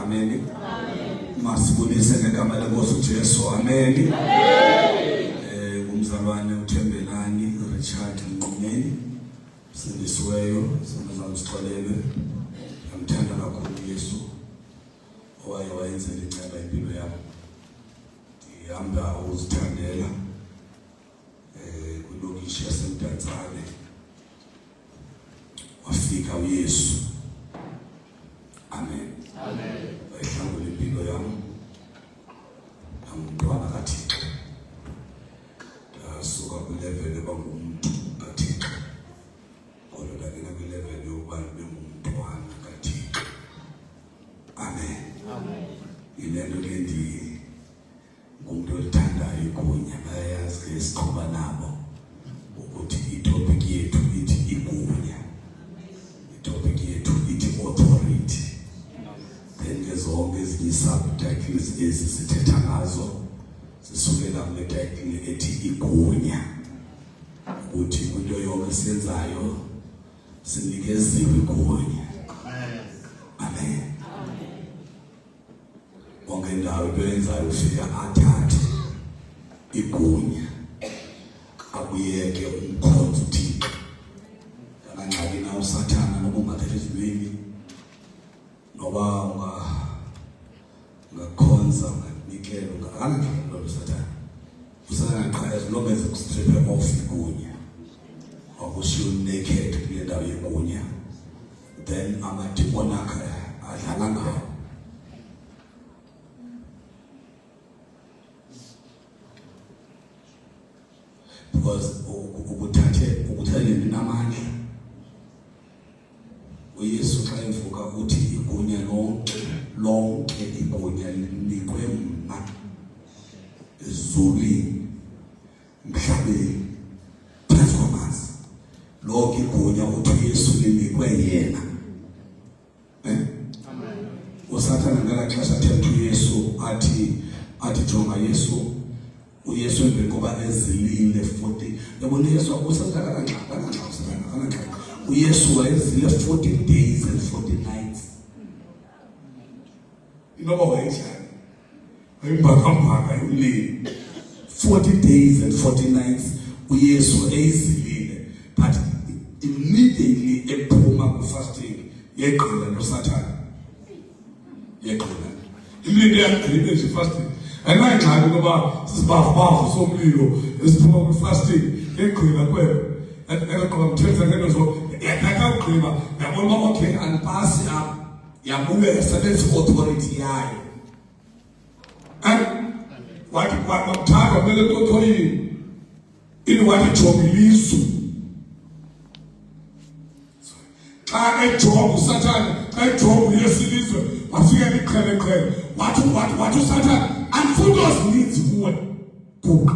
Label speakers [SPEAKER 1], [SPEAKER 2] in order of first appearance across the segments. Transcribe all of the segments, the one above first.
[SPEAKER 1] amen. Masibulise ngegama lenkosi uJesu, amen. Umzalwane uThembelani Richard Mqumeni sindisiweyo samazana sixolele ngamthanda kakhulu Yesu owayenzela iceba impilo yami ihamba uzithandela kulokishi yaseMdantsane wafika uYesu, amen. Wayihlangula impilo yami ngumntwana kaThixo ndasuka ku-level ebangumuntu kaThixo kodwa ndangena kwi-level yokuba bengumntwana kaThixo, amen. Ilento le ngumuntu olithandayo igunya, bayayazi ke siqhuba nabo ukuthi itopic yethu ithi igunya, itopic yethu ithi authority. Then ke zonke ezinye subtitles ezi sithetha ngazo sisukela kule title ethi igunya, ukuthi into yonke siyenzayo sinikeziwe igunya, amen. Wonke indawo into yenzayo ufika athathe igunya akuyeke umkhonto uThixo. Kangancaki na usathana noma ungathetha izilwimi noba ungakhonza unganikela ungakanjalo usathana usangaqala as long as ukustrip off igunya akushiyo naked kule ndawo yegunya, then amademon akhe adlala ngawo. Because ukutheleni namandla uYesu xa evuka uthi igunya lonke igunya linikwe mna ezulwini emhlabeni phezu kwamanzi, lonke igunya uthi uYesu linikwe yena, amen. Usathana ngalaxesha athetha uYesu athi jonga Yesu uYesu ngoba ezilile 40. Yabona Yesu usathatha kanxa uYesu wayezile 40 days and 40 nights. Inoba wayejani ayimbakambaka ulile 40 days and 40 nights uYesu ezilile, but immediately ephuma ku-fasting yeqhela noSathane, yeqhela immediately yaqhela nje fasting. Ayingxaki ngoba sisibavu somlilo esiphuma kwi-fasting egqila kwelo eqoba mthetho ngento zo yakaqhela yabona okay andipasi apha yabulela sebenza authority yayo and wathi kwamthanda mele authority ini wathi jomiliso xa ejob uSathane xa ejob yesilizwe wafika liqhele wathi uSathane andifunda zininzi kuwe guqa.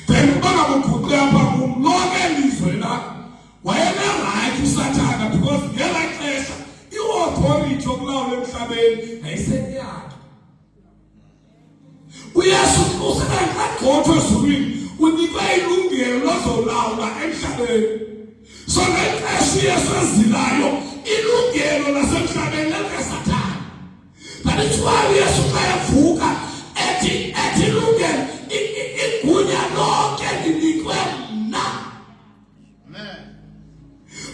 [SPEAKER 1] Then bangabuguqe apha kumlonke elizwe la wayenerayithi uSathane because ngela xesha i-authority yokulawula emhlabeni yayiseniyakhe. uYesu usekaqothwe ezulwini unikwe ilungelo lozolawula emhlabeni, so ngexesha uYesu ezilayo ilungelo lasemhlabeni lelikaSathane. But it's why Yesu kayavuka ethi lungelo igunya lonke linikwe mna, amen.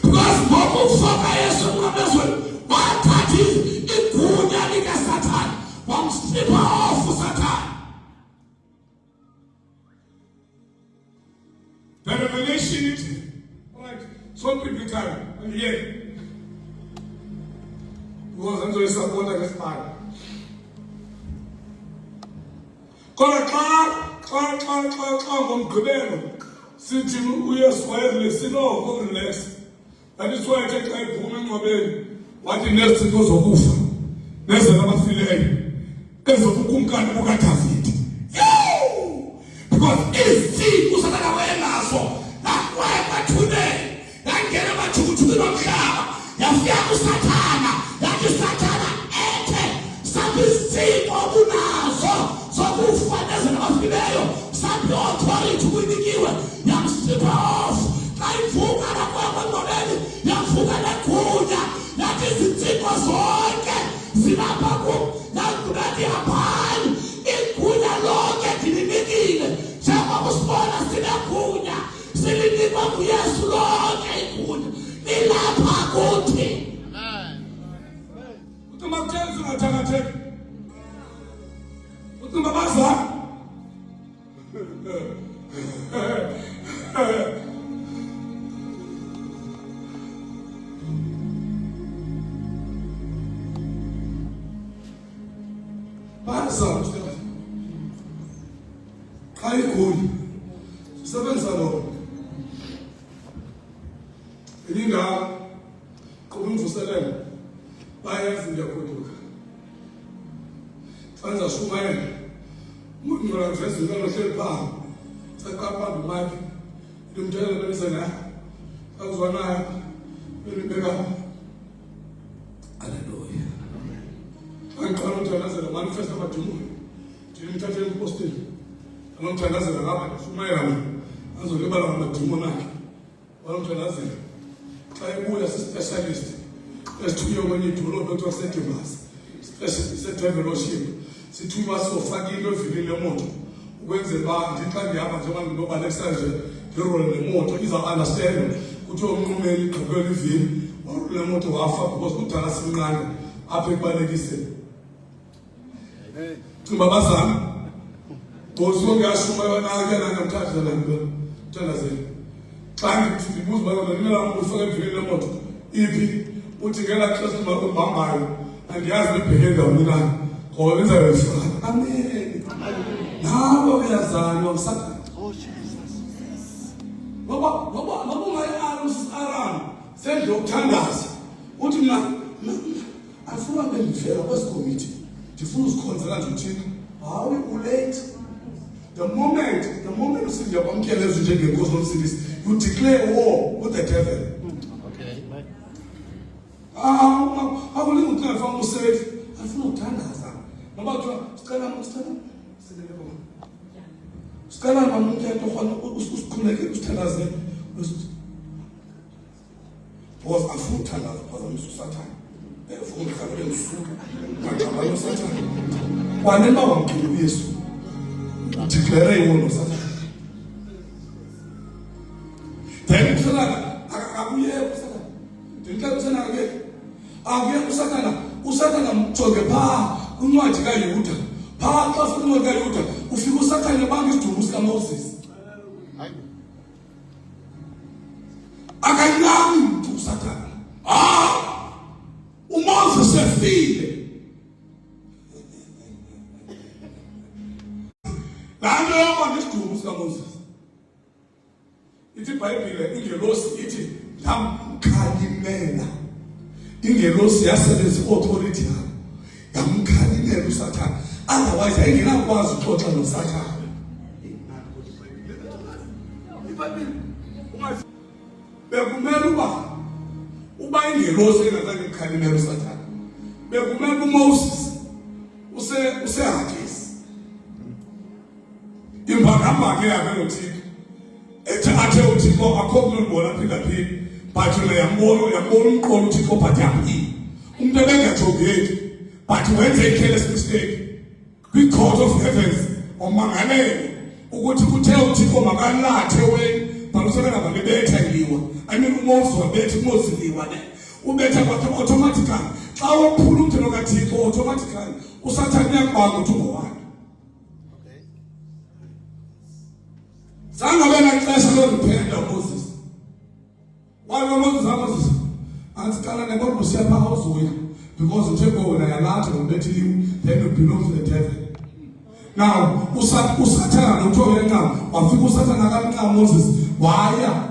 [SPEAKER 1] Because ngokufoka Yesu emnqamlezweni wathatha igunya likaSathane wamstripa off uSathane. The revelation is right. So quickly time and here because I'm going to support ngesibani. Kodwa xa ngomgqibelo sithi uYesu wayezile sinoko relax. That is why xa iphuma engcwabeni wathi nezinto zokufa nezela abafileyo ezobukumkani bukaDavide. Because izithixo uSathane wayenazo nakwathuneni yangena amajukujuku nomhlaba yafika uSathane yathi uSathane ethe sabizithixo obunazo zokufa nezela abafileyo sabi authority kunikiwe yamstrip off. Xa ivuka nakwangcwabeni yavuka negunya yathi izithixo zonke zilapha kum nakungathi yaphani igunya lonke ndilinikile njengoba usibona sinegunya silinikwa nguYesu lonke igunya lilapha kuthi. Ucima kutheni ungathakatheki? Ucima bazali? Bazali xa iguli sisebenza lo ilingaka qoba umvuselelo bayazi ndiyagoduka fanza shumayela umuntu ngala ngizwe lohleli pha saqapha imali ndimthela benisena akuzwanayo belibeka. Hallelujah. Angiqala ukuthandazela manifest abadumo ndimthathe empostini anomthandazela ngapha shumayela azolibala ngamadumo nakhe walomthandazela xa ebuya si-specialist esithunywe kwenye idolobho ekuthiwa kuseDivas se-developship sithunywa sizofaka into evilini lemoto ukwenzela uba ndithi xa ndihamba njengoba ndinobalekisanje ndirole nemoto iza-understand kuthiwa umnqumeli igqibela ivili warole nemoto wafa because kudala simnqanda apha ekubalekiseni. Cinga bazami ngosuku ngiyashuma yonake nangamthatha nanto thandazela xa ndibuza uba ndinela ufaka evilini lemoto iphi uthi ngela xesha mbambayo andiyazi ndibheke ndawoni na ngoba benzayoyifaka. Amen. Nawe uyazanywa nguSathane. Ngoba ungayi-Aram sendle yokuthandaza uthi mna afuna bendifela kwesi committee ndifuna uzikhonzela nje uthixo. Hayi ulate. The moment usithi ndiyakwamkela ezo njengenkosi nomsindisi, you declare war with the devil. Akulingi ukuthi ngifake umusebenzi afuna ukuthandaza ngoba kuthiwa sicela nomuntu khona usikhuleke usithandaze because afuna ukuthandaza phazamisa uSathane ufuna ukukhabela emsuku ngaqabana uSathane kwanele wamkhulu uYesu declare iwona uSathane then uSathane akabuye uSathane ndicela uSathane akuye uSathane mjonge phaa kwincwadi kaYuda phaa xa ufika incwadi kaYuda ufika uSathane ebanga isidumbu sikaMoses. Akanyami mntu uSathane. uMoses efile laa nto yobanga isidumbu sikaMoses ithi iBhayibhile ingelosi ithi yamkhalimela. Ingelosi yasebenza i-authority yayo yamkhalimela uSathane, otherwise ayingenakwazi ukuxoxa noSathane. Bekumele uba ingelosi engazange ikhalimela uSathane, bekumele uMoses useHagesi imbangambanga yakhe noThixo athe uThixo akho kulibona phindaphinda but yona yambona umqolo uThixo but yamphila umuntu ebengajongeki but wenze i-careless mistake kwi-court of heavens omangalele ukuthi kuthe uThixo makalathe wena balusebenza balibetha iliwa. I mean uMoses wabetha uMoses iliwa ne ubetha kwakhe automatically xa wophula umthetho kaThixo automatically uSathane uyakubanga ukuthi ungowani. Zange abe naxesha loripenda uMoses. Moses ansiqala nebona usiyapha uzuya because uThixo wena yalatha ngobethi then you belong to the devil. Now uSathane nothobe encama wafika uSathane akamncama Moses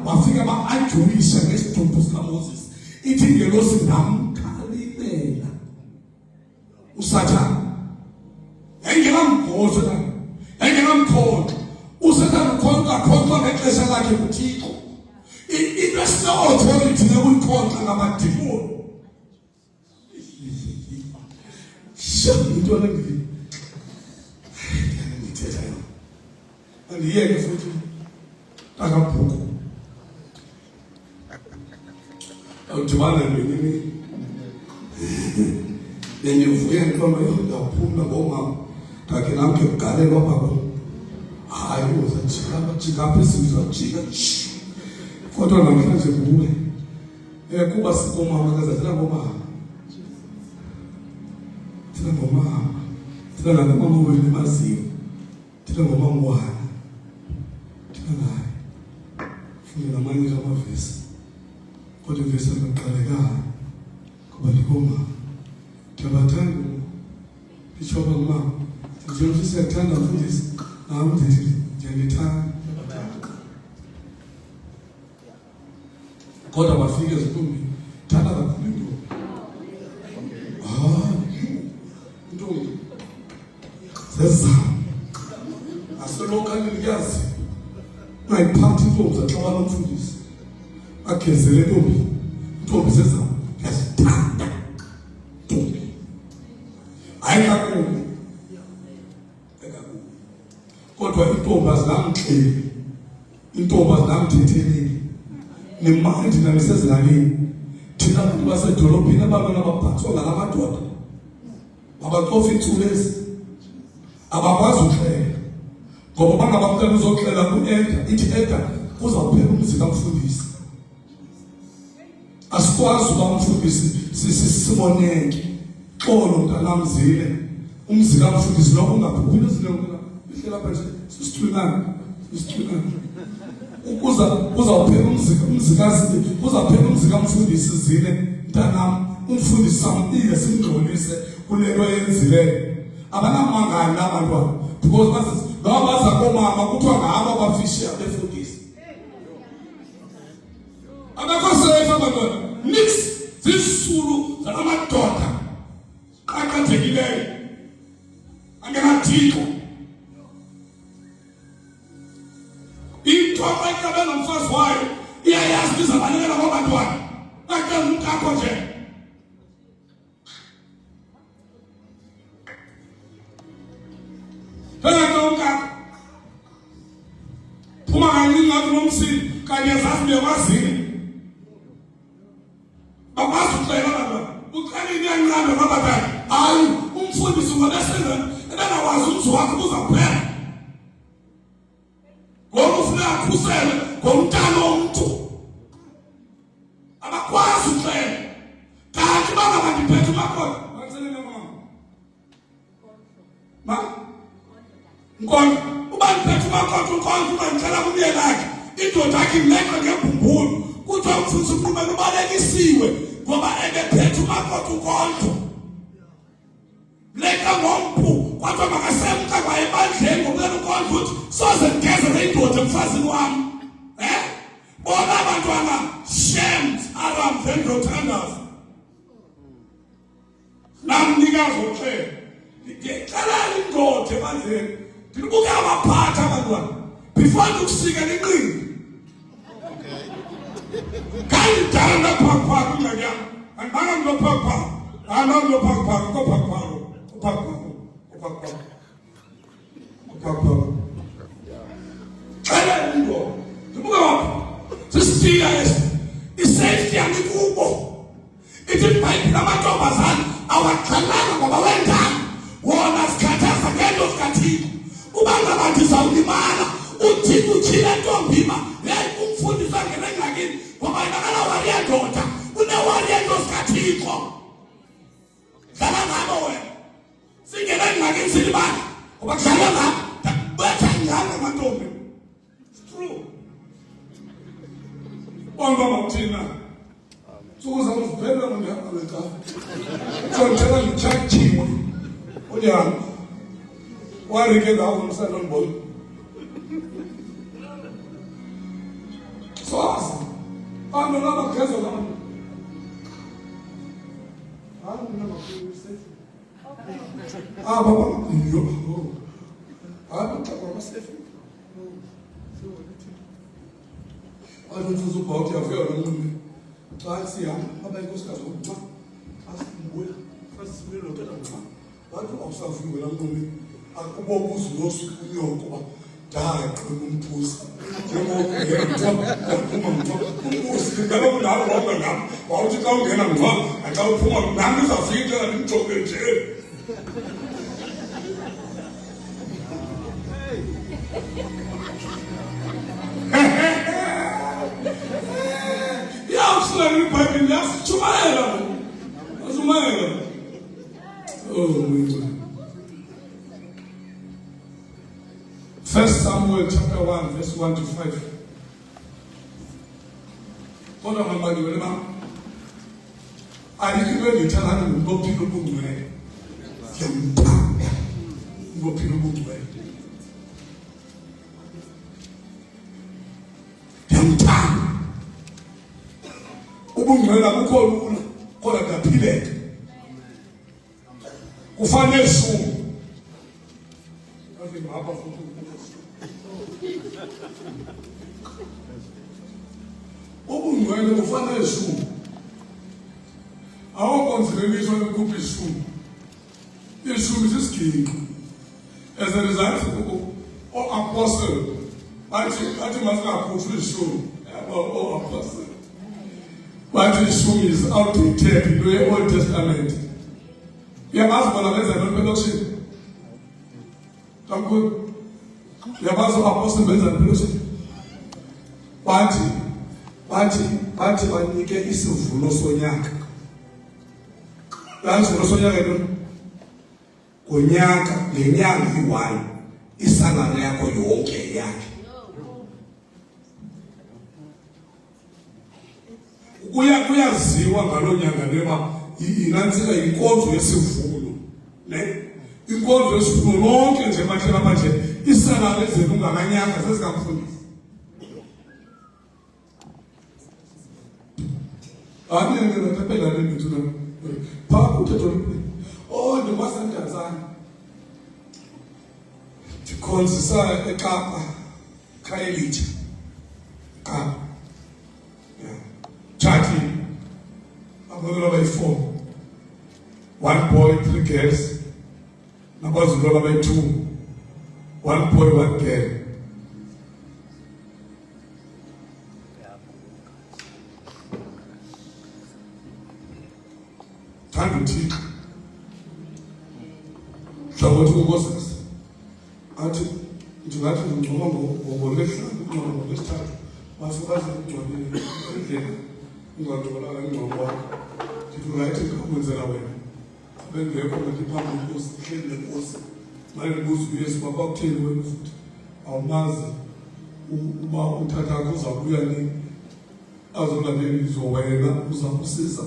[SPEAKER 1] wafika ba-ajuwisha ngesidumbu sikaMoses. Ithi ingelosi ngamkhalimela uSathane engenamgozo engenamkhonkco. uSathane ukhonkqa ngexesha lakhe kuThixo. Into esine-authority nekuyikhonkqa ngamadimoni. Into ndithetha yona andiyeke futhi akabhuku awudibana nini bendivuye ntombi yaphuma ngomama ndakhe namke kugalelwa babo hayi uzajika apha esizajika kodwa namhlanje kuwe kuba sikomama kazathina ngomama thina ngomama thina nangomama wenu maziyo thina ngomama wana thina naye funde namanye amavesi kodwa ivesi angaqalekanga ngoba ndikomama ndiyabathanda nditshoba ngumama njengoba siyakuthanda mfundisi nami ndithi ndiyandithanda kodwa bafike ezintombi thanda kakhulu intombi zezizamo aselokhalini kuyazi ungayiphathi intombi zaxabana umfundisi agezele intombi zezizamo yazithanda intombi hayi kakhulu kodwa intombi azinamxheli intombi azinamthetheleli nemandi namisezilalini thina bantu basedolophini abantwana abaphathwa ngala madoda abacofa iintsulezi abakwazi uxhela ngoba bangabamntana uzoxhela ku-eda ithi eda kuzawuphela umzi kamfundisi asikwazi uba umfundisi simoneke xolo mntanamzile umzi kamfundisi lobo ungaphuphi nezinto ihlela pha sisithunana uzawuphela umzikazi uzawuphela umzi kamfundisi zile mntanam umfundisi sambiye simngxolise kule nto eyenzileyo abanamangani abantwana because noba baza komama kuthiwa ngabo abafishiya befundisi abekho sefa abantwana nix zisulu zalamadoda aqathekileyo angenathixo into abayicabe nomfazi wayo iyayazi izabalekela kwabantwana ake umkakho nje phela umkakho phuma kancinci ngathi nomsini kanye zazi bekwazile bakwazi ukuxela abantwana uqalile iyancane ngabadala hayi umfundisi ungabesenza ebengakwazi umzi wakho uzakuphela ngoba ufuna akhusele ngomntana womntu abakwazi ukuxela kanti bangabandiphethe umakhoda bangiselele mama nkonzo uba ndiphethe umakhoda unkonzo ungandixela kumye lakhe indoda yakhe ileqa ngebhumbulu kuthiwa umfundisi uqhubeka ubalekisiwe ngoba ebephethe umakhoda unkonzo leka ngomphu kodwa makasemka kwa ebandleni ngobulelo ukonzo ukuthi soze ngigezele indoda emfazini wami bona abantwana shamed around them rotanders namnikazi oxhela ngixelela indoda ebandleni ndibuke abaphatha abantwana before ndikusika linqindi kayidala ndaphakaphaka ingxaki yam andibanga mlophakaphaka anamlophakaphaka kophakaphaka xela indoda ndibuke wapha sisifika esi isafety yangikubo ithi ibhayibhile amantombazane awaxhalanga ngoba wendanga wona sikhathaza ngento zikathixo uba ngaba ndizawulimala uthixo utshile ntombima yeyi umfundisi angene engxakini ngoba inakala wari yendoda unewari yento zikathixo dlala ngabo wena singena engxakini silibala ngoba kudlala ngabo betha njalo amantombi it's true bonke abakuthina ntsuku zamziphelela ngondihamba lekafa sonditshela nditshatshiwe undihamba warike ngawo ngomsandondibona soazi bantu labageza abantu ababaiyo abaqabasefi anomfuza ubhawuthi yafika lonqumi xa sihamba abayikosikazi okunxa asimbuya asibuyelotela nxa bathi awusavuke lanqumi akubobuzi nosuku unyoko umbuzo umbuzo kaloku nawe wonke ngam wawuthi xa ungena ngqa xa uphuma nam izawufika ndimjonge nje yawusula ibhayibhile yasitshumayela asumayela oh 1 Samuel chapter 1 verse 1 to 5. Kodwa mabali wena ba ayikho ngithanda ngophilo bungcwele. Yamthanda ngophilo bungcwele. Yamthanda. Ubungcwele akukho lula kodwa kuyaphileka. Kufanele suku. Athi ngapha futhi ubungcwele kufanele ishumu awukonzeleliswa ukukhupha ishumu sisiginqo as a result o-apostle bathi masingakhuphi ishumu o-apostle bathi ishumu is outdated into ye-Old Testament uyabazi bona benza ntoni elokishini kakhulu uyabazi o-apostle benza ntoni elokishini bathi banike isivuno sonyaka. La isivuno sonyaka ntoni? Ngonyaka ngenyanga iyi-1 isalari yakho yonke yakhe. Kuyaziwa ngaloo nyanga leba inantsika inkonzo yesivuno. Inkonzo yesivuno lonke nje mathela manje isalari ezenu ngamanyaka sezikamfundisi. Ani nginatapela le mithuna pha uthetho oh ndimasantanzana ndikhonzisa eKapa Khayelitsha Kapa chati abazalwa bayi-4 1 boy 3 girls nabazalwa bayi-2 1 boy 1 girl. Thanda uThixo hlobothi unkosikazi athi ndingathi ngingcoba ngolwesihlanu ungcoba ngolwesithathu basuke bazingcwabile endlela ungangcobola ngengcobo wakho ndithi urayithi ngakwenzela wena abengekho ngandiphambi inkosi ihleli nenkosi manje ndibuza uyesu uba kwakutheni wena futhi awumazi uba uthathakho uzabuya nini azolandela izwo wena uzakusiza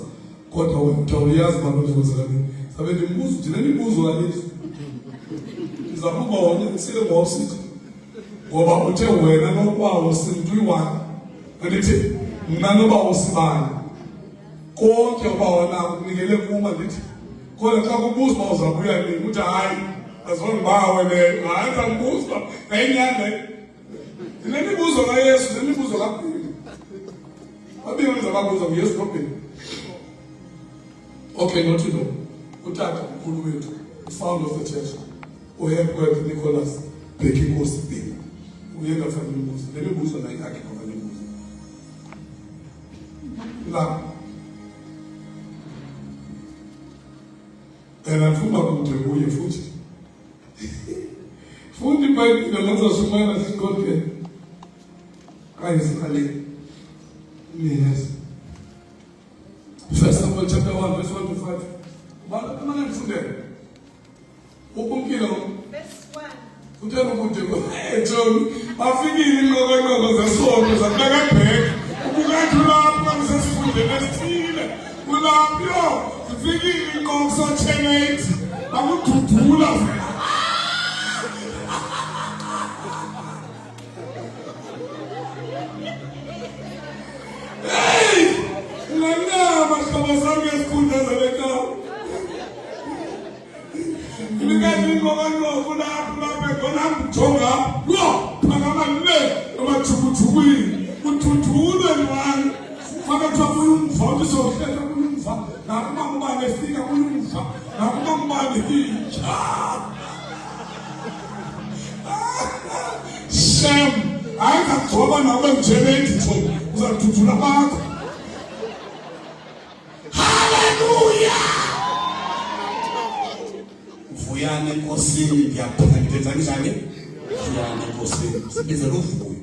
[SPEAKER 1] kodwa wena uyazi abantu bezenzela nini sabe ndimbuza uthi nemibuzo kaYesu ndizakuba wona ngisile ngosithi ngoba uthe wena nokwawo simntwiwana andithi mna noba usibani konke uba wona ukunikele kuma ndithi kodwa xa kubuza uba uzabuya nini uthi hayi azondibawe leyo hayi ndizambuza nayinyanda ndinemibuzo kaYesu nemibuzo kaBhili babini ndizababuza nguYesu noBhili. Okay, not to know. Utata mkhulu wethu, founder of the church, uHepworth Nicholas Bekikosi Bhili. Uyenga fanele ubuzo. Lemibuzo nayo yakhe fanele ubuzo. La. Ngifuna kude kuye futhi. Futhi iBhayibhile ngizosumela sigodwe. Kayisikale. Yes. 1 Samuel chapter 1 verse 1 to 5. Bala amana ngifundele. Ukumpilo verse 1. Uthe ukuthi John bafikile inqokonqoko zesonto zabeka bheke. Ubukathi lapho ngisesifundeni esithile. Kulapho sifikile inqoko so-10:8 bakududula. ayikagcoba nawe mjelendi tho uzathuthula bakho. Hallelujah. Vuyani Nkosini ngiyaphandela kanjani? Vuyani Nkosini. Sibize lo vuyo.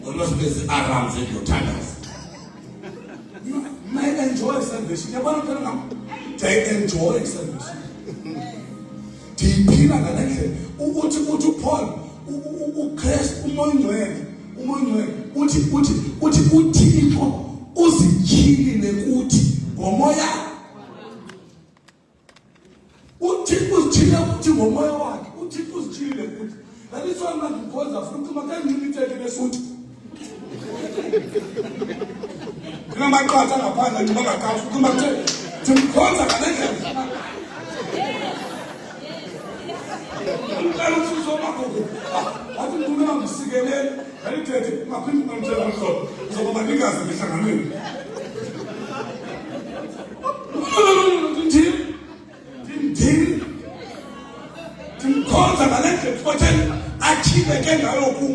[SPEAKER 1] Noma sibize arams endothandaza. I enjoy salvation. Yabona phela ngam. I enjoy salvation. Diphila ngalendlela. Uthi uPaul uChrist uMongcwele uthi uThixo uzityhilile kuthi ngomoya. Uthixo uzityhile kuthi ngomoya wakhe. Uthixo uzityhile kuthi. That is why man because after makanilithe lesuthi. Kunamaqatha ngaphandle ngibangakafu kuma kuthi mkhonza ngalendlela. Ngicela ukuthi uzomakho. Athi ngifuna ngisikelele, ngalithethe ngaphinde ngimtshela lokho. Uzoba banikazi behlanganweni. Ndimkhonza ngalendlela futhi athibeke ngalokhu.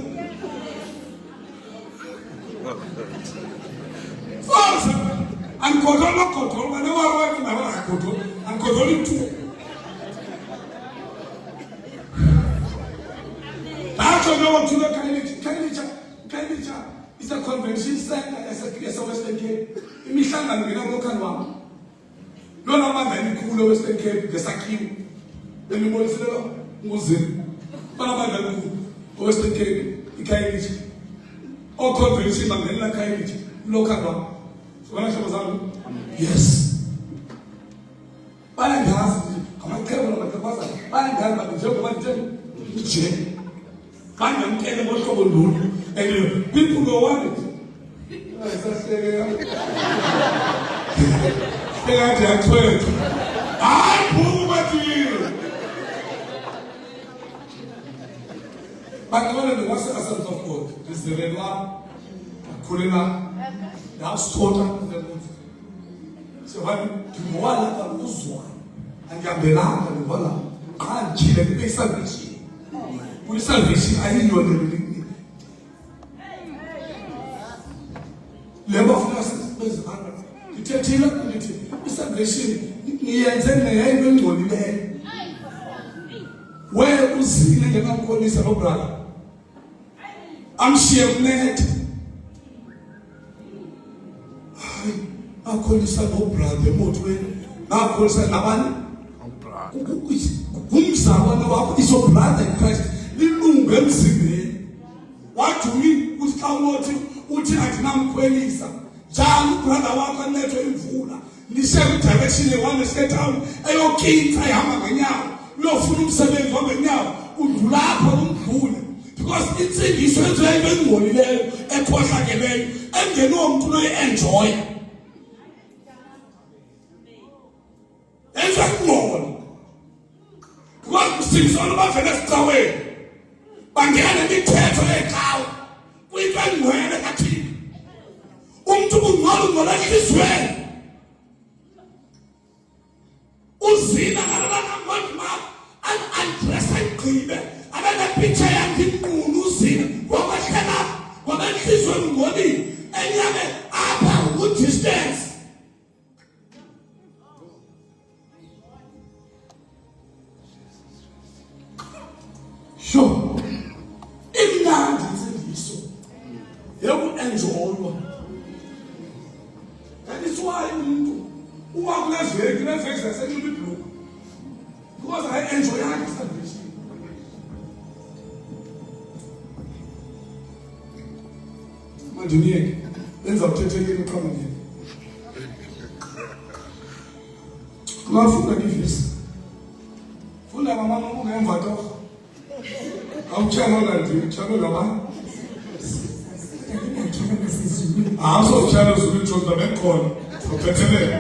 [SPEAKER 1] Forza, ankodola kodola, mane wawa kunaba kodola, ankodola tu. After no one to the Kainicha is a convention center as a Western Cape. Imihlangano nginabokhani wami. Lona manje enikhulu Western Cape ngesakhiwo. Benibonisela nguzini. Bana manje enikhulu Western Cape iKainicha. O convention mangelela Kainicha local wami. Sibona hlobo zami? Yes. Bayangazi amaqhebo namaqhabaza. Bayangazi bathi njengoba nje. Find them tell them what's going on. And people go on it. Stay out there 12. I prove it to you. But one of the worst essence of God is the red one, Kulina, the outstoter, the moon. So when you want to lose one, and you have the lamb and the one, can't kill it, they salvation. With salvation, I need your living. Labor of nurses, is under. You tell community, salvation, he and then they ain't going to be where was he in the call this brother? I'm sure net. I call this a brother, Motway. Now calls a Navan. Whom someone is your brother in Christ. What to me was uthi atinamkhwelisa njalo brother wakho netho imvula nisebe direction one step down eyokitha ihamba ngenyawo uyofuna umsebenzi wangenyawo udlula lapho umdlule because insindiso yenziwe engolileyo ekhohlakeleyo engenomuntu noyenjoy enza ngcono because simsona bavele sicaweni bangena imithetho eqhawe kuyinto engcwele kaThixo umuntu ungqola enhlizweni uzina ngalana ngoma undressa igqibe abana picture yakhe inkulu uzina ngokwahlela ngoba enhlizweni ngolini enyame apha ku distance sure imnandi insindiso yokuenjoywa. That is why umuntu uma kuleveki zasenxiba ibhluku because I enjoy salvation. Manje niyeke lenza uthethekile qhamu nje. Ungafunda ngivesi. Funda mama ungemva torho. Awuchana nje, chana laba. So chana zulu chonza bekhona. Uphethele.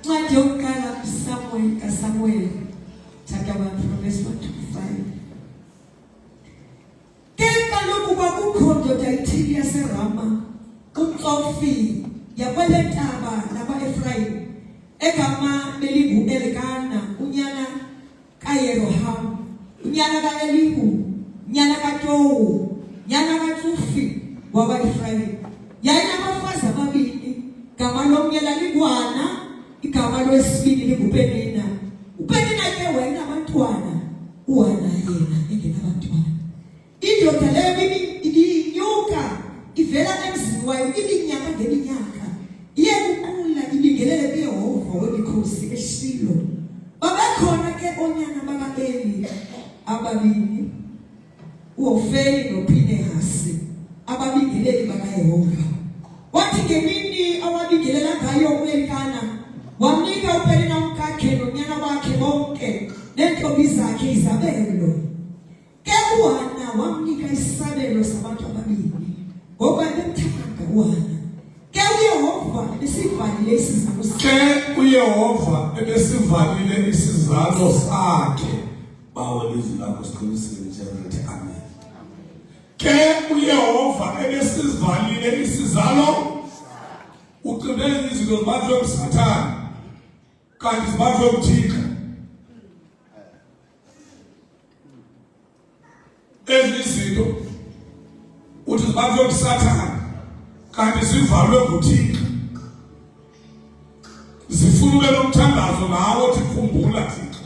[SPEAKER 2] Ncwadi yokuqala Samuel chapter 1 verse 1 to 5. Kepha lokhu kwakukho ndoda ithile yaseRama, uMtsofi yakwele ntaba naba-Efrayimi, egama belingu Elikana, unyana kaYerohamu, unyana ka-Elihu, nyana kaTowu, nyana kaTsufi wakwa-Israyeli. Yayinabafazi ababili, igama lomnye laligwana, igama lwesibili linguPenina. uPenina ke wayinabantwana, uHana yena engenabantwana. Indoda leyo ibinyuka ivela emzini wayo iminyaka ngeminyaka iye kuqula ibingelele kuYehova wemikhosi eShilo. Babekhona ke onyana baka-Eli ababili, uHofeli noPhinehasi, ababingeleli bakaYehova. Wathi ngemini awabingelela ngayo u-Elikana, wamnika uPenina umkakhe nonyana wakhe bonke neentombi zakhe izabelo. Ke uHana wamnika isabelo sabantu ababili, ngoba bemthanda uHana. Ke uYehova esivalile isizalo sakhe.
[SPEAKER 1] Ke uYehova ebesivalile isizalo sakhe. Bawo lizwi lakho siqinisile nje amen. Ke uYehova ebesivalile isizalo, uqinele izinto zibanjwe nguSathane kanti zibanjwe nguThixo. Ezizinto uthi zibanjwe nguSathane kanti zivalwe nguThixo. Zifuna ube nomthandazo nawe othi khumbula Thixo.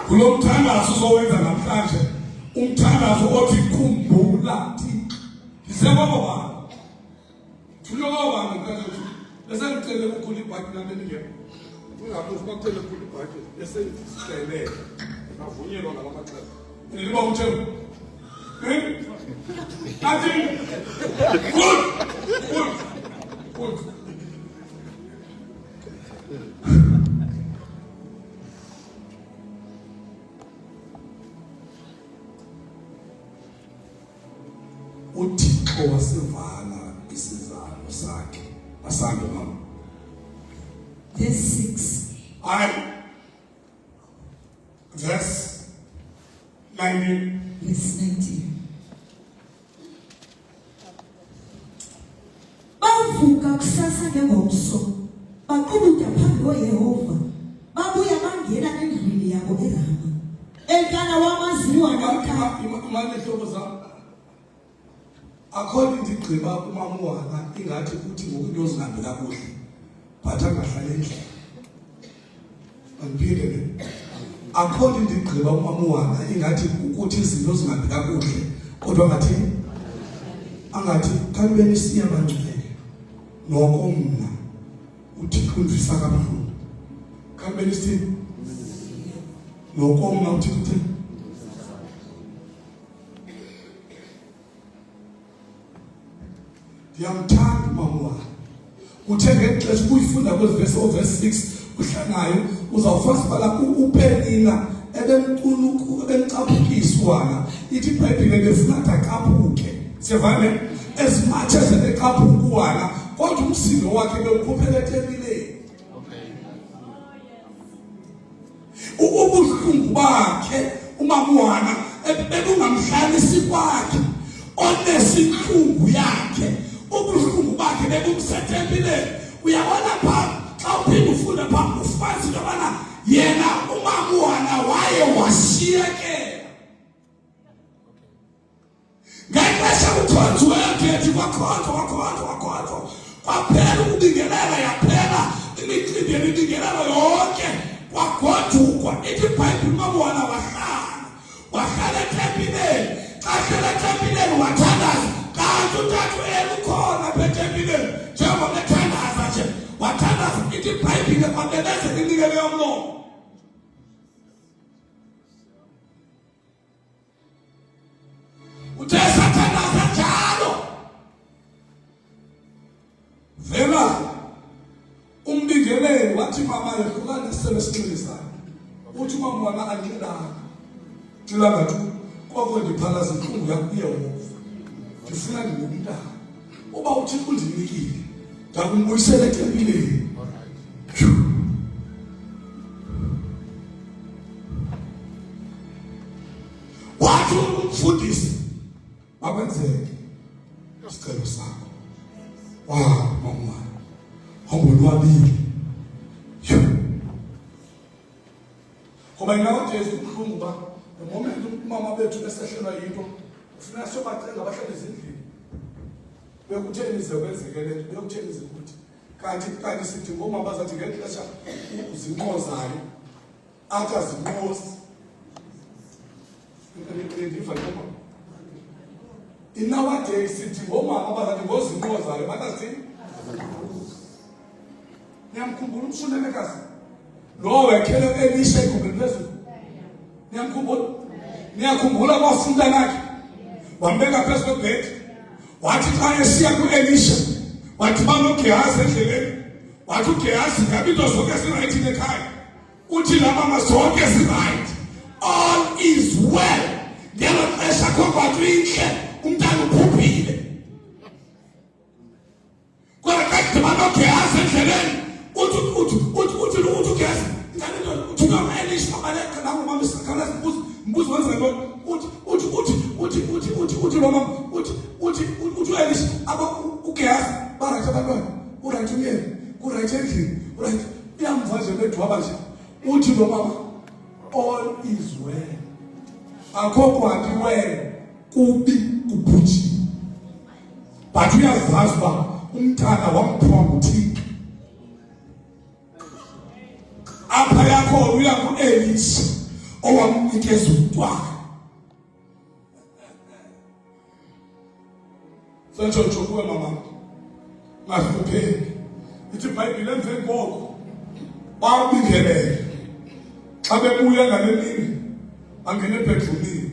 [SPEAKER 1] Kulo mthandazo uzowenza namhlanje, umthandazo othi khumbula Thixo. Ndisebabo baba. Thunyoko baba mntazethu. Bese ngicele ukukhula ibhaki nami ningeke. Ungabuzi bakucela ukukhula ibhaki bese sihlelele. Bavunyelwa ngabamaxesha. Niliba umthembu. Ati. Good. uThixo wasivala isizalo sakhe. Asande mama.
[SPEAKER 2] Verse 6.
[SPEAKER 1] Verse 19.
[SPEAKER 2] Verse 19. Bavuka kusasa ngengomso, baqubula phambi koYehova, babuya bangena endlwini yabo eRama. Elikana wamaziwa ngakha
[SPEAKER 1] imali hlobo zami. Akho into igqiba umama uHana ingathi uthi ngokunto zingahambi kakuhle, but angahlali endlini. Angiphinde. Akho into igqiba umama uHana ingathi ukuthi izinto zingahambi kakuhle, kodwa angathi kanibeni siya bangcwele. Noko mna uThixo undivisa kabuhlungu. Kanibeni siya. Noko mna uThixo Yamthanda umama wakhe. Uthe ngexesha uyifunda kwevesi verse 6 uhlanayo uzawufasa bala uPenina ebemcaphukisa uHana. Ithi iBhayibhile befuna aqaphuke. Sivale ezimathe zebecaphuka uHana kodwa umsindo wakhe bemkhuphela etempileni. Ubuhlungu bakhe umama uHana ebungamhlalisi kwakhe onesihlungu yakhe. Ubuhlungu bakhe bebumsetempileni. Uyabona phambi xa uphinde ufunda phambi ufumanise into yobana yena umama uHana waye washiyekela. Ngexesha kuthonziweyo ngethi kwakhonzwa kwaphela ukubingelela yaphela imicimbi yemibingelelo yonke kwagodukwa. Ithi iBhayibhile umama uHana wahlala etempileni. Xa hlala etempileni wathandaza. Kanti uThixo elukhona phethempileni njengoba bethandaza nje wathandaza. Ithi iBhayibhile kwabebeze inikelo yomlomo. Uthe sathandaza njalo vela umbingeleli wathi mama yehlukane sisebe sinxilisayo. Uthi umama uHana anxilanga tu koko ndiphalaza inhlungu yakho kuYehova. Ndifuna ndinomntana. Uba uThixo undinikile ndakumbuyisela etempileni. Wathi umfundisi makwenzeke isicelo sakho. Mama awubonwabile. Ngoba inawo Jesu ubuhlungu ba The moment umama bethu besehlelwa yinto ufuna sobacela abahlale ezindlini bekutheni izokwenzeke le nto bekutheni ukuthi kanti sithi ngoma bazathi ngexesha uzinqozayo atha zinqosi ndiva ngoma nowadays sithi ngoma bazathi ngozinqozayo batathini niyamkhumbula umshunelekazi lo wekhele Elisha igubeni phezulu niyakhumbula kwafunda nakhe wambeka phezu kwebhedi wathi xa esiya ku-Elisha wadibana uGehazi endleleni wathi uGehazi ngabe into zonke zirayithi ekhaya uthi la mama zonke zirayithi all is well ngelo xesha khokwathu inhle umntana uphuphile kodwa xa kudibana uGehazi endleleni uthi uGehazi uthi Elisha mabaleka nawe mama isikhalazi mbuzo wenza lo uthi lo mama uthi Elisha uGehazi barathi abantwana urayithi umyeni urayithi endlini urayithi uyamva nje bedwaba nje uthi lo mama all is well akho kwanti well kubi kubhuji but uyazazi uba umntana wamphiwa nguThixo apha yakho uya ku-Elisha owamnikeza umntwana sentsho kuwe mama ngahlupheki ithi iBhayibhile emveni koko bawubingelele xa bebuya ngale mini bangene ebhedrumini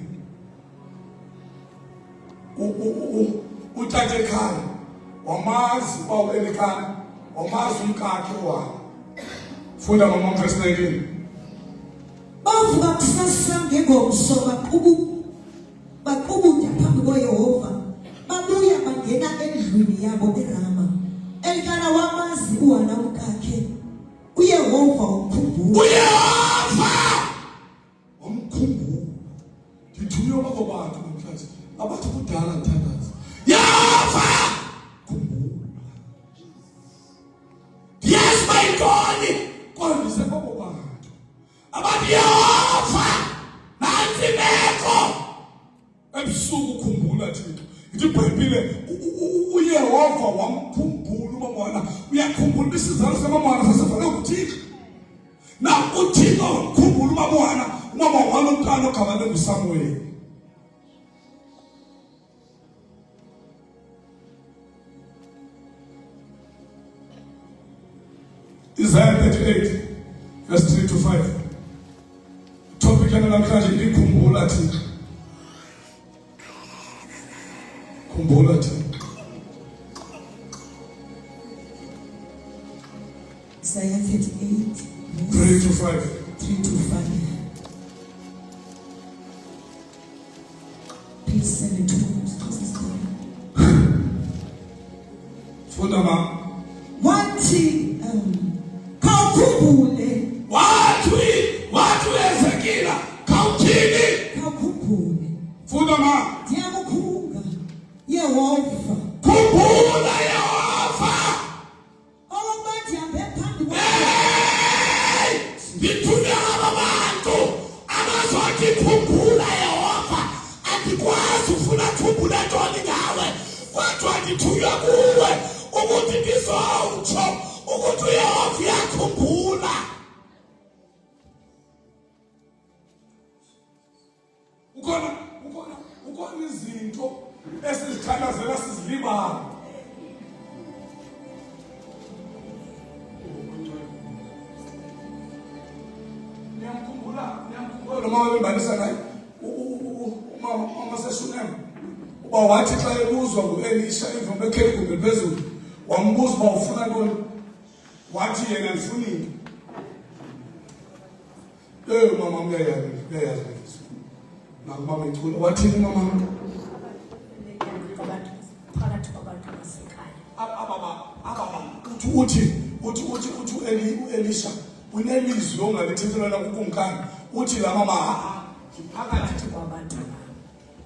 [SPEAKER 1] uthathe ekhaya wamazi uElikana wamazi umkakhe wayo funda mama verse 19
[SPEAKER 2] bavuka kusasa ngengomso baqubula phambi kwaYehova babuya bangena endlwini yabo eRama Elikana wamazi uHana umkakhe uYehova umkhumbula ngithunywe babo bantu namhlanje abathi kudala ngithandaza Yehova khumbula yes my God kwandise babo bantu abathi Yehova nansi meko ebusuku khumbula Thixo ithi iBhayibhile uYehova wamkhumbula umamwana uyakhumbula isizalo samamwana sasefana kuThixo na uThixo wamkhumbula umamwana umntana ogama lenguSamuel Isaiah 38 verse 3 to 5 topic yanamhlanje ikhumbula Thixo khumbula Thixo Isaiah 38
[SPEAKER 1] 3 to 5
[SPEAKER 2] page 72
[SPEAKER 1] funda ma
[SPEAKER 2] wathi khawukhumbule
[SPEAKER 1] wathi Ezekiel khawuthini
[SPEAKER 2] khawukhumbule
[SPEAKER 1] funda ma
[SPEAKER 2] ndiyakukhunga Yehova
[SPEAKER 1] khumbula Yehova
[SPEAKER 2] okokuba ndihambe phambi
[SPEAKER 1] ngithunya abantu abazothi khumbula Yehova andikwazi ufuna khumbula ntoni ngawe kodwa ngithunywa kuwe ukuthi ngizowutsho ukuthi uYehova uyakhumbula ukona izinto esizithandazela sizilibala niyamkhumbula lo mama bembalisa naye umama seShunem uba wathi xa ebuzwa nguElisha emva bekhela igumbi phezulu wambuza uba ufuna ntoni wathi yena ndifuna into mama uyayazi nakumama icula wathini mama
[SPEAKER 2] phakathi kwabantu basekhaya
[SPEAKER 1] uthi uElisha unelizwi ongalithethelwa kukumkani uthi la mama
[SPEAKER 2] phakathi kwabantu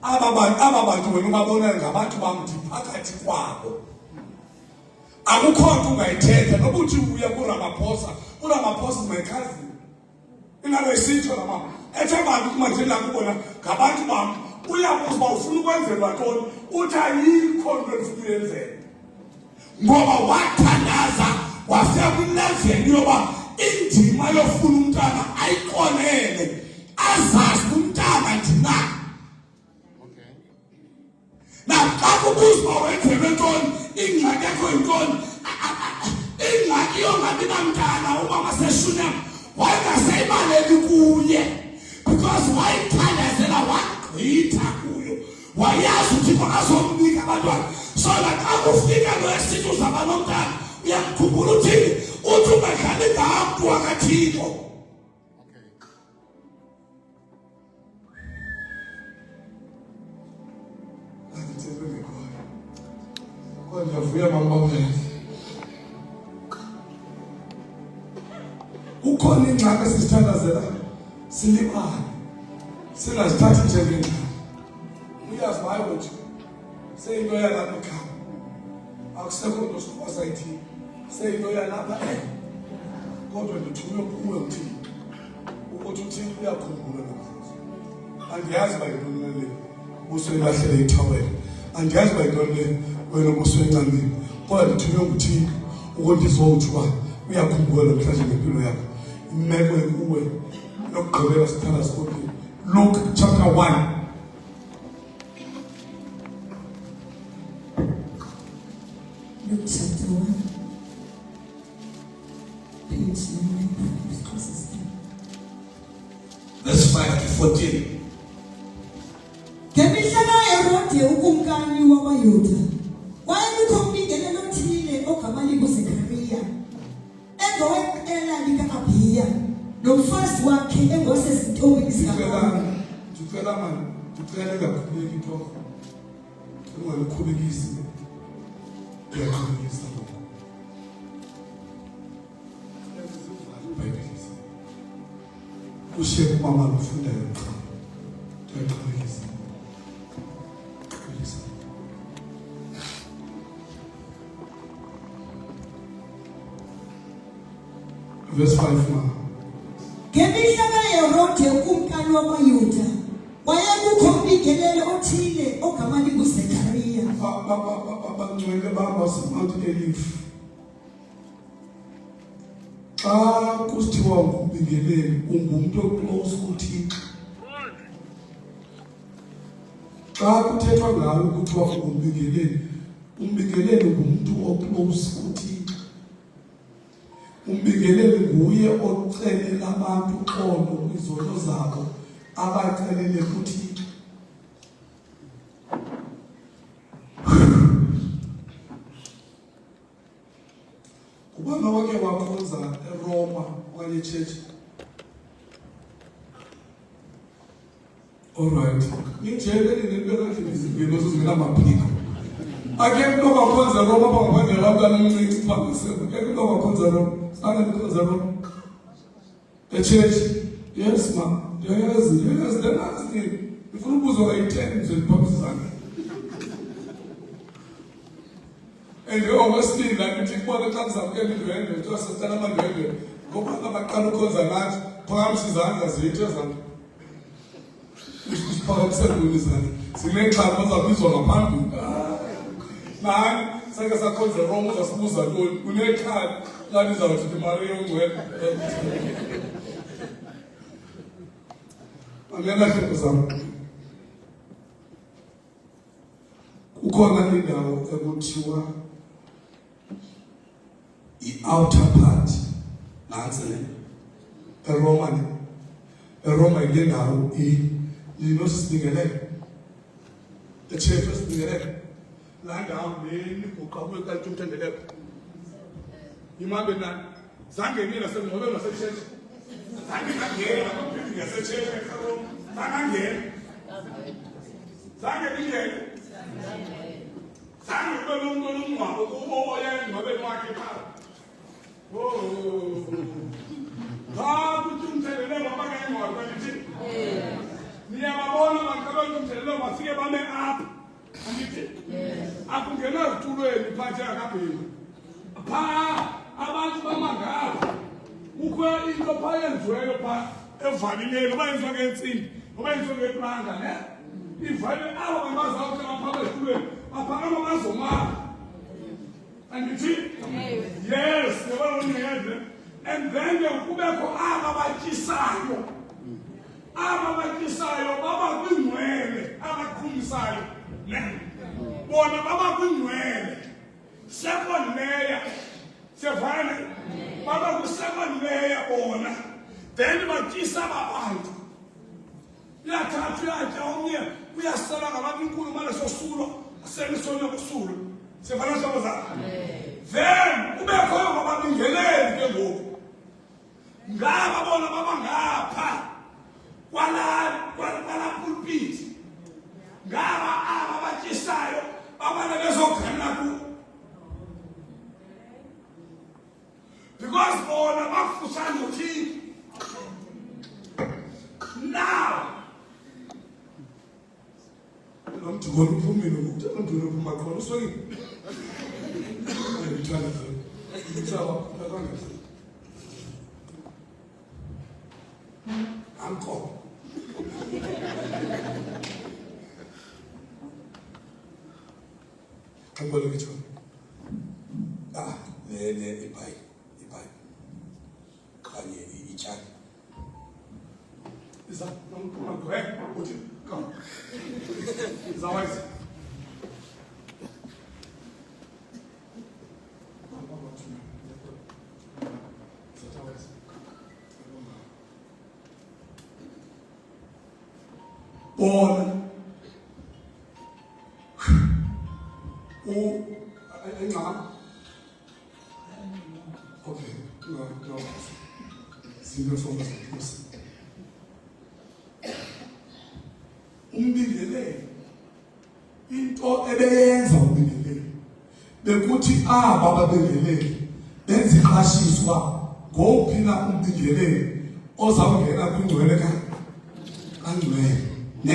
[SPEAKER 1] aba bantu wena ubabona ngabantu bam ndiphakathi kwabo akukho nto ungayithetha noba uthi uya kuRamaphosa uRamaphosa is my cousin ingalo isitsho la mama
[SPEAKER 2] ethembayo kumajela kubona ngabantu bam uyabuza uba ufuna ukwenzelwa ntoni uthi ayikho nto endifuna uyenzela ngoba wathandaza wafika kwileveli yoba indima yofuna umntana ayiqonele azazi umntana ndinani. Xa kubuzwa wenzelwe ntoni ingxaki yakho yintoni ingxaki yongabi namntana uba maseshunam wayengaseyibaleki kuye because wayithandazela wagqitha kuyo wayazi uthixo azomnika abantwana so xa kufika lo esithi uzaba nomntana uyamkhumbula uthini uthi ungadlali ngamntu wakathixo. Ndiyavuya mama wami. Ukhona ingxaki esizithandazela silibala singazithathi njengengxaki. Uyazi hayi wethu seyinto yalapha ekhaya akusekho nto sikwazi ayithini seyinto yalapha kodwa ndithunywe kuwe uthini ukuthi uthini uyakhumbula namhlanje. Andiyazi uba yintoni le ubusoyilahlele ithawela andiyazi uba yintoni le wena ubusoyincamile kodwa ndithunywe nguthini ukuthi ndizotsho uba uyakhumbula namhlanje ngempilo yakho imeko ekuwe yokugqibela sithanda sikodini. Luke chapter 1
[SPEAKER 3] Luke chapter 1 page 995
[SPEAKER 1] verse 5 to 14.
[SPEAKER 3] Ngemihla kaHerode ukumkani wabaYuda wayekukho umbingelelo othile ogama linguZakhariya engoweqela lika-Abiya nomfazi wakhe engosezintombi zikaAroni.
[SPEAKER 2] Ndicela mani ndicela engakhululeki intloko ungalikhulekisi ndiyakhulekisa ngoku ushiye kumama lofundayo qha ndiyakhulekisa verse 5 now.
[SPEAKER 3] Ngemihla kaHerode ukumkani wabaYuda wayekukho umbingelelo othile ogama linguZakhariya.
[SPEAKER 2] Bangcwele babaseMount Elifu xa kusithiwa ngumbingeleli ungumntu oclose kuThixo. Xa kuthethwa ngawe kuthiwa ungumbingeleli umbingeleli ngumntu oclose kuThixo. Umbingeleli nguye ocelela abantu uxolo kwizono zabo abacelele kuThixo. Ubana wake wakhonza eRoma okanye echurch. Alright. Nijele nento kahle izibhelo zizimela amaphiko. Akekho lo wakhonza Roma bangaphandle labana omncinci phakasela. Akekho lo wakhonza Roma. Sana nikhonza Roma. Echurch. Yes ma. Yes, then ask me. Ifuna ubuzwa kayi-10 nje ndiphaphisana. And obviously like uthi kubona xa kuzamkela indwendwe kuthiwa sicela amandwendwe ngoba abaqala ukhonza nathi phakamisa izandla zethu ezandla usiphakamisele kuni izandla sinexhala bazabizwa ngaphambili nani sake sakhonza Roma uzasibuza ntoni unexhala kanti izawuthi imari yongcwele amelahleko zam. Kukhona indawo ekuthiwa i-outer part nantsi eRoma yile ndawo linosisibingelelo etshefu esibingelelo laa ndawo leniguqa kuyo xa lithi umthendeleko imambe nani zange niye nasengcwabeni nasetshetshi zange ngangena amaphindi ngasetshetshi eRoma zangangena zange ningene zange kube nomntu olungcwabo oya engcwabeni wakhe phaa kuthi umthendelelo abangengcwaba ndithi niyababona baqabela umthendelelo bafike bame apha andithi akungena zitulweni phathe akabheli phaa abantu bamangapha kukho into phaa yenziweyo phaa evalileni oba yenziwa ngentsimbi oba yenziwa ngeplanga ne ivale abo bamazawuthi baphaa esitulweni baphakama bazomaka andithi yes yabona unyeze and then kubekho aba batyisayo baba kwingcwele abaqhumisayo ne bona baba kwingcwele second layer siyavana baba ku-second layer bona then batyisa abantu uyathatha uyatya omnye uyasela ngabantu inkulu mane sosulwa senisonye kusulwa siyavana hlobo zakho then kubekhoyo bababingeleli ke ngoku ngaba bona babangapha kwala pulpit ngaba aba batyisayo abana bezoganela ku because bona bafutshane uthini now lo mntu ngona uphumile ngokuthi amandula uphuma khona uswekile ngithanda ngitsawa akangezi anko kambolo kitho le ibhayi kanye ichani is that no go ahead put it come is that wise bona engcama okay no single focus umbingeleli into ebeyenza umbingeleli bekuthi aba babingeleli benza iqashiswa ngophila umbingeleli ozawungena kwingcwele kangcwele ne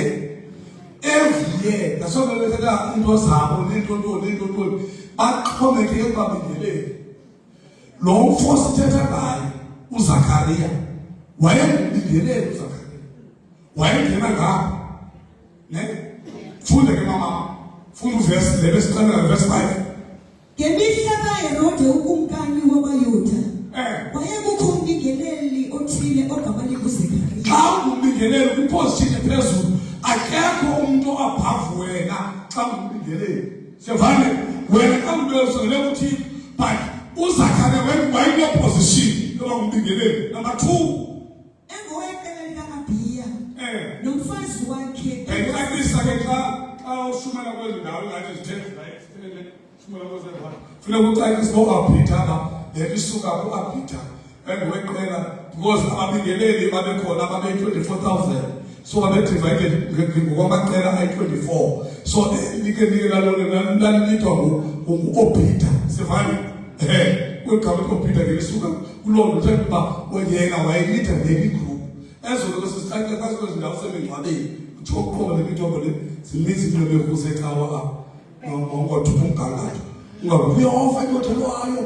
[SPEAKER 2] every year nasobebethetha into zabo nento baxhomekeke babingeleli lo mfo sithetha ngayo uZakhariya wayembingeleli uZakhariya wayengena ngapha ne funda ke mama funda uverse 11 siqala verse 5
[SPEAKER 3] ngemihla kaHerode ukumkani wabaYuda wayekukho umbingeleli othile ogama linguZakhariya
[SPEAKER 2] xa umbingeleli kwiposition ephezulu akekho umuntu abhavu wena xa umbingeleli siyavane wena xa umbingeleli ukuthi but uZakhariya wayekule position yoba umbingeleli number 2
[SPEAKER 3] engoweqela likaAbiya nomfazi wakhe
[SPEAKER 2] ngicacisa ke xa ushumela kwezi ndawo ngathi zithethe shumela kwezi ndawo funeka ucacisa ngoAbhitha le isuka kuAbhitha engoweqela because ababingeleli babekhona babe 24,000 so babedivided ngokwamaqela ayi-24 so like lalolithiwa ngu-Obhitha sivane kwegama li-Obhitha ngelisuka kuloo nto uba yena wayelida leli group ezolo sisicacile phasi kwezi ndawo semingcwabeni kuthiwa ukuqoba lemithombo le zininzi into bekuzecawa ngothupa umgangatho ungakuyofa inkotelwayo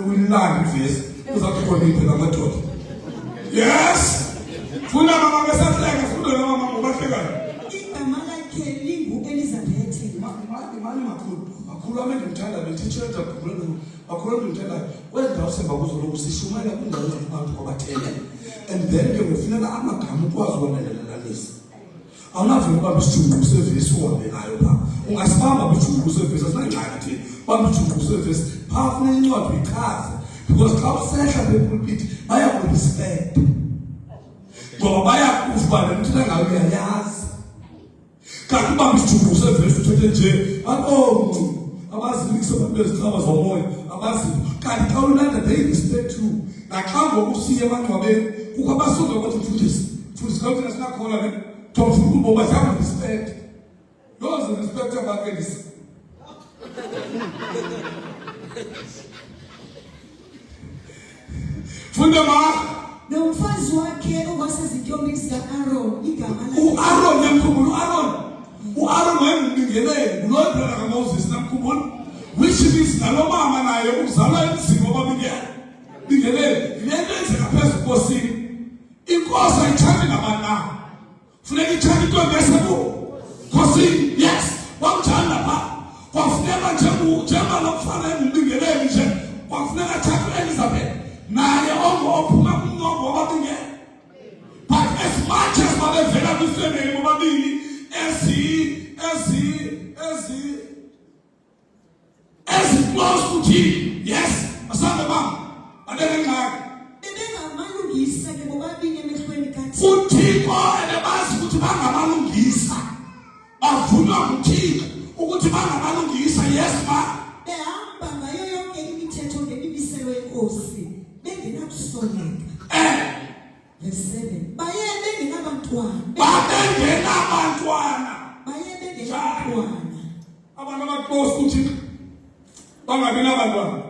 [SPEAKER 2] uyilanda ivesi uzawuthi khona iphela amadoda yes funa mama besahleka funa mama ngobahlekayo
[SPEAKER 3] igama lakhe lingu-Elizabeth
[SPEAKER 2] imali makhulu amendimthanda betitshenza makhulu ndimthanda kwendawo semva kuzoloku sishumela kwindawo zabantu kwabathele and then ke ngofuneka amagama ukwazi uwanelelelanisa awunavela ubamba isijungu sevesi uhambe nayo phaa ungasibamba bijungu sevesi asinangxaki thina bamba ijungu sevesi phaa funa incwadi uyichaze because xa usehla bepulpiti bayakurespect ngoba bayakuva le mntu nangayo uyayazi kanti ubamba isijungu sevesi uthethe nje abazilikise abantu bezixaba zomoya abaziva kanti xa ulanda they respect you naxa ngokusiya emangcwabeni kukho abasuka bathi mfundisi kakuthi nasinakhona ne Tomfubo was having respect. Those who respect about this. Fundama.
[SPEAKER 3] Nomfazi wakhe owasezintyombeni zika-Aaron igama lakhe.
[SPEAKER 2] U-Aaron namkhumbula u-Aaron wayembingeleli ngulophela kaMoses namkhumbula which means nalo mama naye uzalwa emzini wababingeleli. Bingeleli yile nto enzeka phezu kosini inkosi ayithandi ngabantu na funeka ithanda intombi Nkosi yes wamthanda lapha kwafuneka njengalokufana embingeleli nje kwafuneka athathe Elizabeth naye ophuma kumnqongo wababingela. But as much as babevela kwifemeli bobabili close to Thixo, yes, asante mama, adelengxaki.
[SPEAKER 3] Bebengamalungisa ke bobabini emehlweni kaThixo.
[SPEAKER 2] uThixo ebebazi ukuthi bangamalungisa, bavunwa nguThixo ukuthi bangamalungisa, yes ma.
[SPEAKER 3] Behamba ngayo yonke imithetho ngemimiselo yenkosi bengenakusoleka. Verse 7. Baye bengenabantwana.
[SPEAKER 2] Abantu abaqosi kuThixo bangabi nabantwana.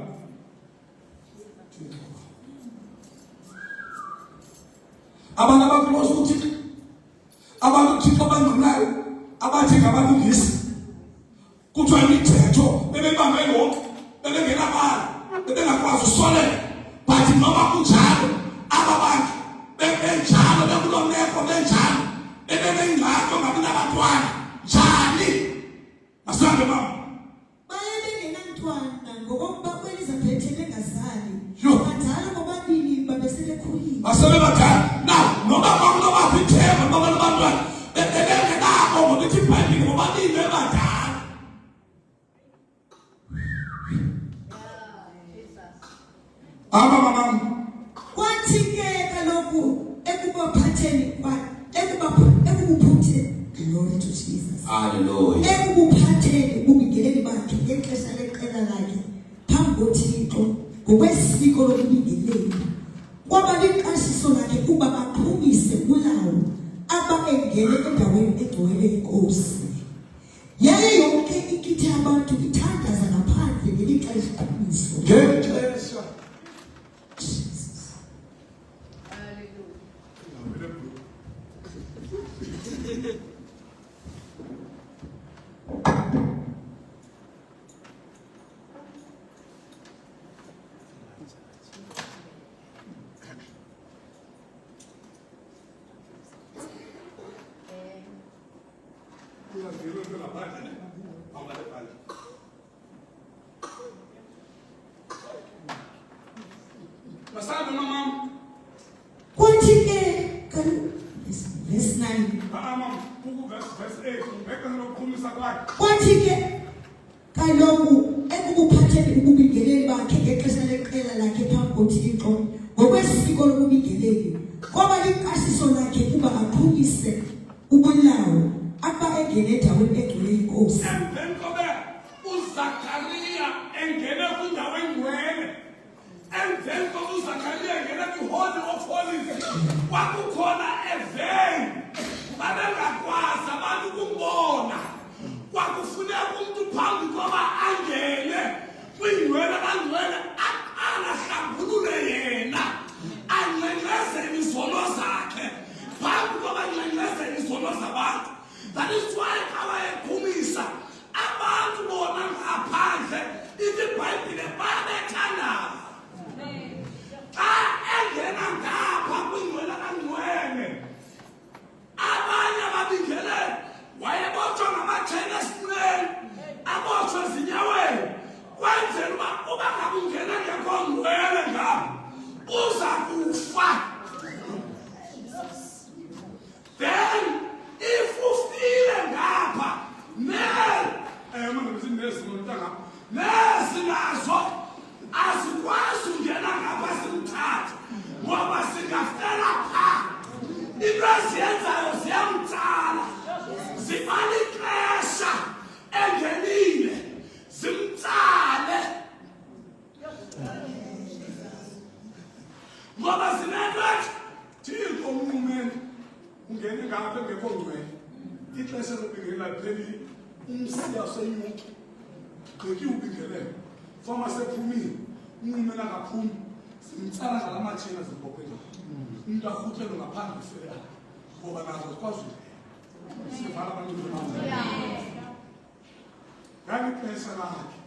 [SPEAKER 2] Abantu abaqosi kuThixo, abantu uThixo abangqinayo abathi ngabalungisi kuthiwa imithetho bebebambe yonke bebengenabali bebengakwazi usoleka. But noma kunjalo aba bantu benjalo bekuloo meko benjalo bebengengxaki ongabi nabantwana njani. Asante mama.
[SPEAKER 3] Baye bengenamntwana ngokokuba uElizabeth engazali.
[SPEAKER 2] Yo.
[SPEAKER 3] Badala bobabili babesebekhulile.
[SPEAKER 2] Basebebadala. Now noma kwakunobaphi ithemba noma nabantwana bebengenabo ngoba ithi iBhayibhile bobabili bebadala. Mama.
[SPEAKER 3] Kwathi ke kaloku ekubaphatheni ekubuphutheni, glory to Jesus.
[SPEAKER 1] Hallelujah.
[SPEAKER 3] Ekubuphatheni ubingeleli bakhe ngexesha leqela lakhe phambi koThixo ngokwesiko lokubingeleli kwaba liqashiso lakhe kuba baqhumise ulawo aba engene endaweni egcwele inkosi. Yaye yonke inkitha yabantu ithandaza ngaphandle ngelixa leqhumiso.
[SPEAKER 2] Ngexesha Masaba mama.
[SPEAKER 3] Kwathi ke verse 9.
[SPEAKER 2] Mama, verse 8. Ubeka nokukhumisa kwakhe.
[SPEAKER 3] Kwathi ke kaloku ekubuphatheni ububingeleli bakhe ngexesha leqela lakhe phambi koThixo ngokwesiko lokubingeleli kwaba liqashiso lakhe kuba aqhubise ubulawo apha engene endaweni egcwele inkosi.
[SPEAKER 2] Emveni kobe uZakhariya engene kwindawo engcwele, emveni kobe uZakhariya engene kwi-Holy of Holies, kwakukhona eveni babengakwazi abantu ukumbona. Kwakufuneka umntu phambi koba angene kwingcwele abangcwele aqala hlambulule yena angcengcezele izono zakhe phambi koba angcengcezele izono zabantu. That is why abayephumisa abantu bona ngaphandle ithi iBhayibhile bayabethandaza. Xa engena ngapha kwingcwele kangcwele abanye ababingeleli wayebotshwa ngamatheni esinqeni abotshwe ezinyaweni kwenzela uba uba ngabe ungena ngekho ngcwele ngapha uza kufa. Then if ufile ngapha nesi nazo azikwazi ungena ngapha simthathe ngoba singafela phaa. Into eziyenzayo ziyamtsala, zibala ixesha engenile zimtsale ngoba zinento ethi Thixo umnqumeni ungene ngapha engekho ngcwele ixesha lokubingelela liphelile umsiya senyuki gqityi ubingelelo foma sephumile unqumeni akaphumi zimtsala ngala matshina zibophelele umntu arhutyelwe ngaphandle ifela ngoba nazo zikwazi sivala abantu ngalixesha lakhe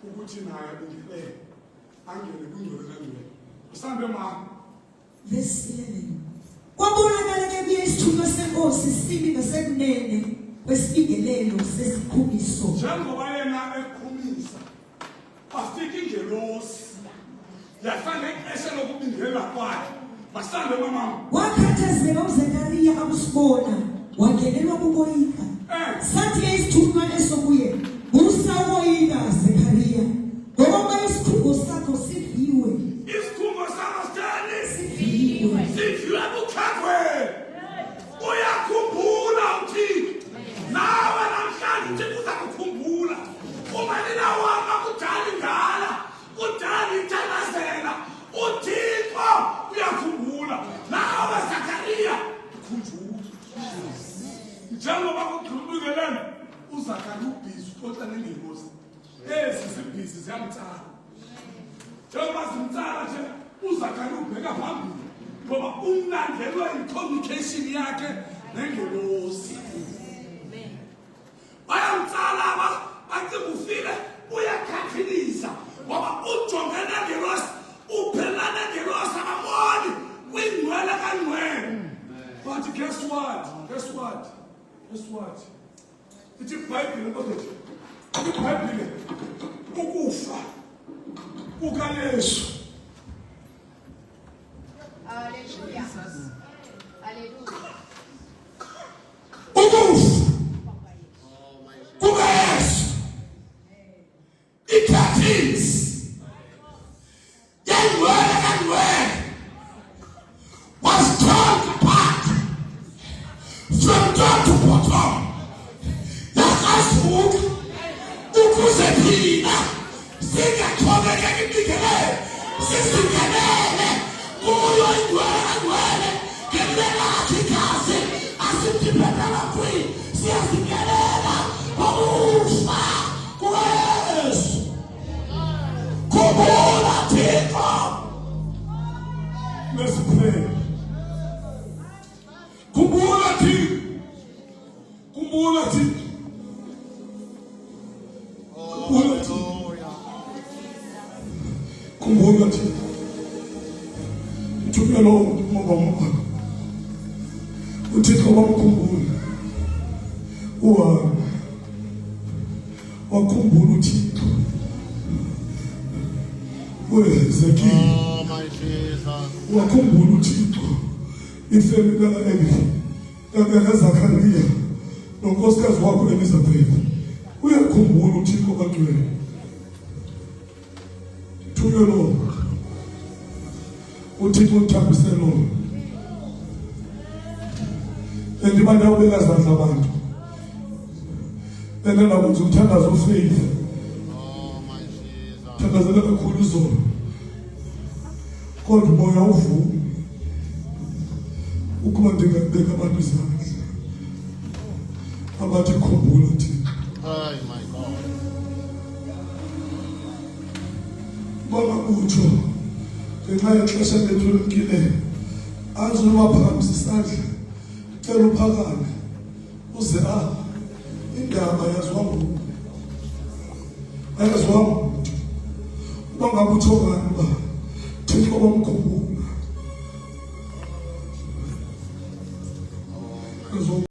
[SPEAKER 2] ukuthi naye abingelele angene kwingcwele kangcwele. Usambe mama.
[SPEAKER 3] Verse 11. kwabonakala ke kuye isithunywa senkosi sibi ngasekunene kwesibigelelo sesikhumiso.
[SPEAKER 2] Njengoba yena ekhumisa afika ingelosi yafana ixesha lokubingelela kwakhe masande mama
[SPEAKER 3] Wakhathazeka uZekariya akusibona wangenelwa kukoyika. Sathi ke isithunywa eso kuye usawoyika Zekariya ngoba isikhungo sakho siviwe.
[SPEAKER 2] isikhumbo sakastani
[SPEAKER 3] Siviwe.
[SPEAKER 2] siviwe bukhakwe uyakhumbula uthixo nawe namhlanje uthixo uzakukhumbula uma ninawama kudala ingala kudala ithanazela uthixo uyakhumbula nawe Zakariya khumbula njengoba kuqhubelana uZakariya ubhizi uxoxa nengelosi sibhizi ziyamtsala njengoba zimtsala nje uZakariya ubheka phambili ngoba umlandelwa i-communication yakhe nengelosi bayamtsala bathi ufile uyakhathilisa ngoba ujongene nengelosi uphelane nengelosi ababoni kwingcwele kangcwele. But guess what? Ithi iBhayibhile kodwa iBhayibhile ukufa kukaYesu
[SPEAKER 4] Hallelujah. Hallelujah.
[SPEAKER 2] ukufa kukaYesu i-curtains yengcwele kangcwele was torn apart from top to bottom yakasuka ukuze thina singaxhomekeki ibingelele sisingenele kuyo ingcwele kangcwele ngelelathi igazi asindiphetela kwi siyasingelela ukufa kukaYesu. Khumbula Thixo. Let's pray. Khumbula Thixo. Khumbula Thixo. Khumbula Thixo. Khumbula Thixo. Thumela umoba uThixo wamkhumbula wakhumbula uThixo uHezekiya wakhumbula uThixo ifemini kaZakariya nonkosikazi wakho Elizabeth uyakhumbula uThixo kangcwele. Thumela uThixo uthambise lo endibanda ubeka zandla abantu bena nakuthi uthandaza ufaith thandazela kakhulu izolo kodwa umoya uvuma ukuba ndingabeka abantu izandla abathi khumbula Thixo.
[SPEAKER 5] My God.
[SPEAKER 2] Bangakutsho ngenxa yexesha lethu elimkileyo azulwaphakamisa isandla cela uphakame uze apha indaba yaziwa nguwe ayaziwa ngumuntu uba ngabe uthongani uba Thixo bamkhumbula